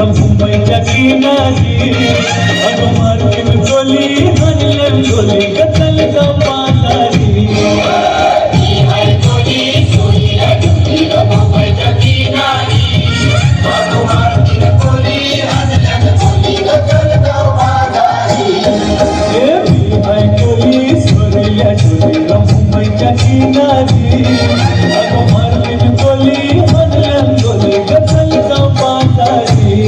मुंबईच्या किनारी मार्केट गोली हल्ले गोली कतल पाजारी मुंबईच्या किनारी मार्केट गोली हल्ले गोली कतल पाजारी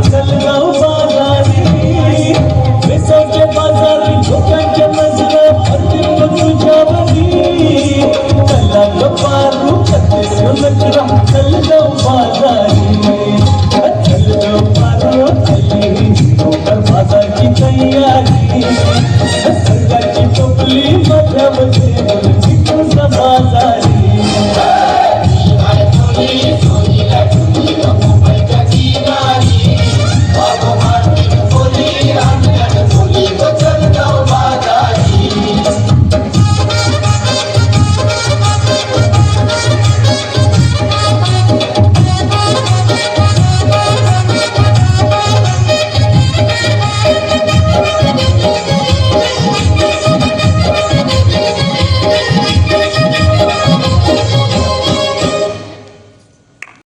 चलगाव बाजारी बेसाचे बाजारी लोकांच्या नजरा फरतील तुझ्यावरी चला गपारू करते सोनकरा चलगाव बाजारी चलगाव पारो चली बाजारची तयारी सरकारची टोपली